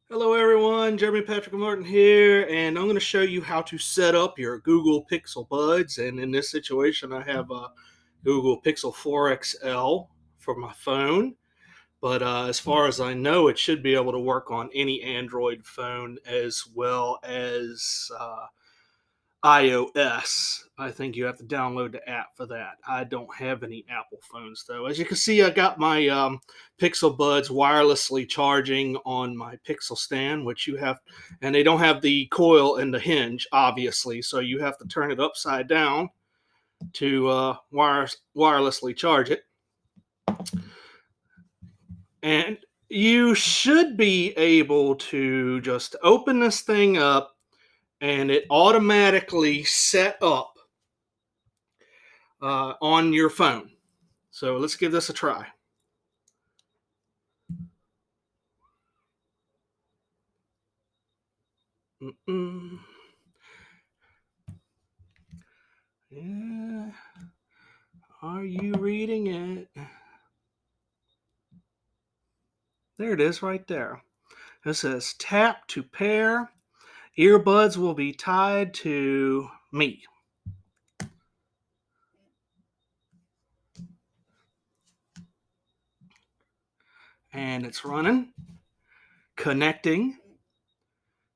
Hello everyone, Jeremy Patrick Martin here, and I'm going to show you how to set up your Google Pixel Buds. And in this situation, I have a Google Pixel 4 XL for my phone. But as far as I know, it should be able to work on any Android phone as well as iOS. I think you have to download the app for that. I don't have any Apple phones though. As you can see, I got my Pixel Buds wirelessly charging on my Pixel stand, which you have, and they don't have the coil and the hinge, obviously, so you have to turn it upside down to wirelessly charge it. And you should be able to just open this thing up and it automatically set up on your phone. So let's give this a try. Mm-mm. Yeah. Are you reading it? There it is right there. It says tap to pair. Earbuds will be tied to me. And it's running, connecting.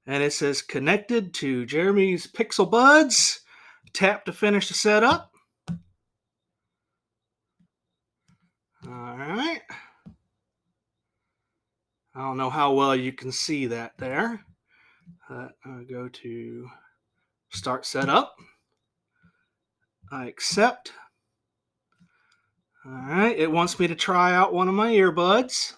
And it says connected to Jeremy's Pixel Buds. Tap to finish the setup. All right. I don't know how well you can see that there. I'll go to start setup. I accept. All right, it wants me to try out one of my earbuds.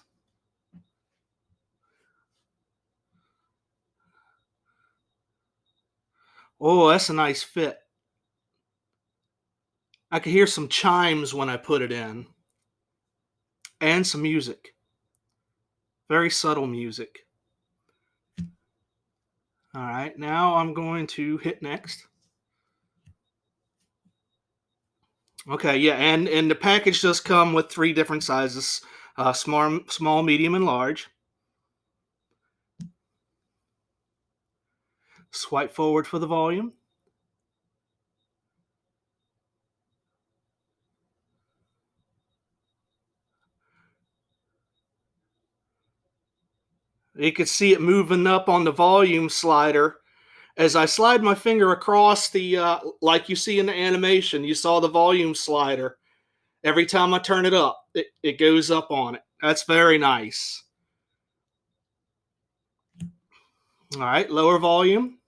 Oh, that's a nice fit. I could hear some chimes when I put it in, and some music. Very subtle music. All right, now I'm going to hit next. Okay, yeah, and the package does come with three different sizes: small, medium, and large. Swipe forward for the volume. You can see it moving up on the volume slider. As I slide my finger across the, like you see in the animation, you saw the volume slider. Every time I turn it up, it goes up on it. That's very nice. All right, lower volume.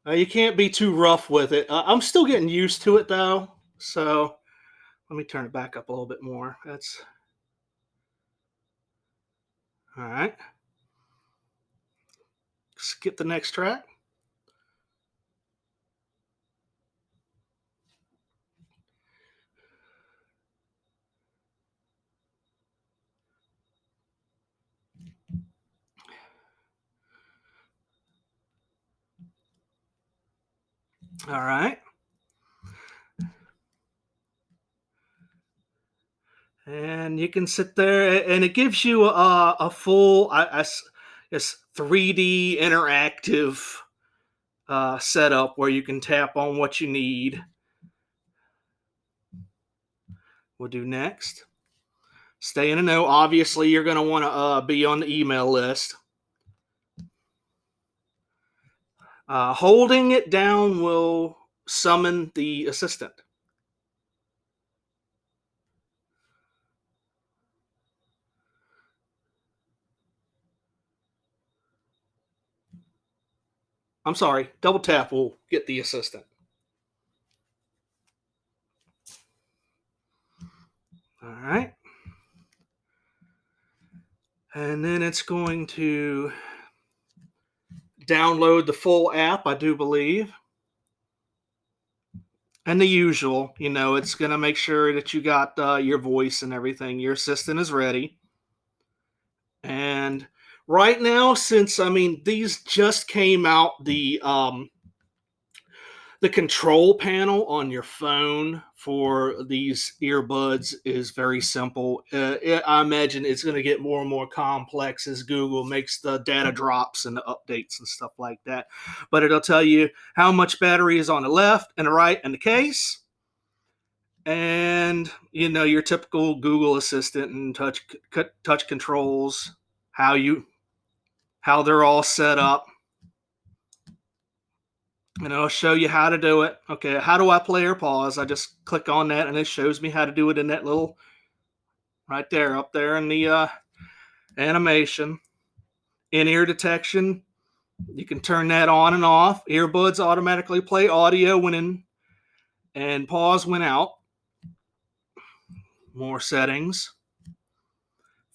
You can't be too rough with it. I'm still getting used to it though. So let me turn it back up a little bit more. That's all right. Skip the next track. All right. And you can sit there, and it gives you a full, I guess, 3D interactive setup where you can tap on what you need. We'll do next. Stay in the know. Obviously, you're going to want to be on the email list. Holding it down will summon the assistant. I'm sorry, double tap will get the assistant. All right. And then it's going to download the full app, I do believe. And the usual, it's going to make sure that you got your voice and everything. Your assistant is ready. And right now, since these just came out, The control panel on your phone for these earbuds is very simple. I imagine it's going to get more and more complex as Google makes the data drops and the updates and stuff like that. But it'll tell you how much battery is on the left and the right in the case, and your typical Google Assistant and touch controls, how they're all set up. And it'll show you how to do it. Okay, how do I play or pause? I just click on that and it shows me how to do it in that little, right there, up there in the animation. In-ear detection, you can turn that on and off. Earbuds automatically play audio when in and pause when out. More settings.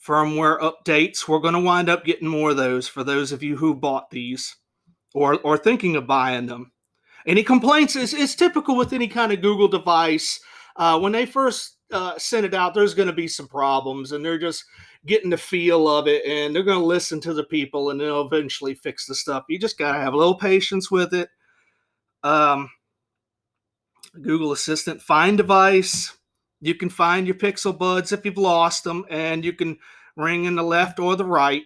Firmware updates. We're going to wind up getting more of those for those of you who bought these or thinking of buying them. Any complaints is typical with any kind of Google device. When they first send it out, there's going to be some problems, and they're just getting the feel of it, and they're going to listen to the people, and they'll eventually fix the stuff. You just got to have a little patience with it. Google Assistant, find device. You can find your Pixelbuds if you've lost them, and you can ring in the left or the right,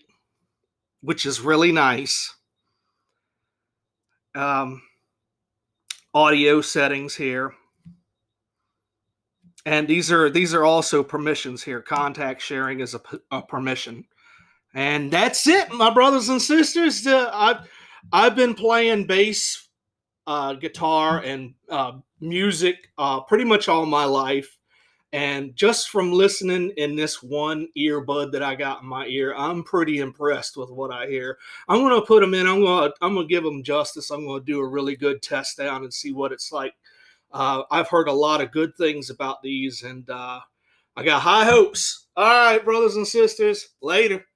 which is really nice. Audio settings here, and these are also permissions here. Contact sharing is a permission, and that's it, my brothers and sisters. I've been playing bass, guitar, and music pretty much all my life, and just from listening in this one earbud that I got in my ear, I'm pretty impressed with what I hear. I'm going to put them in. I'm going to give them justice. I'm going to do a really good test down and see what it's like. I've heard a lot of good things about these, and I got high hopes. All right, brothers and sisters, later.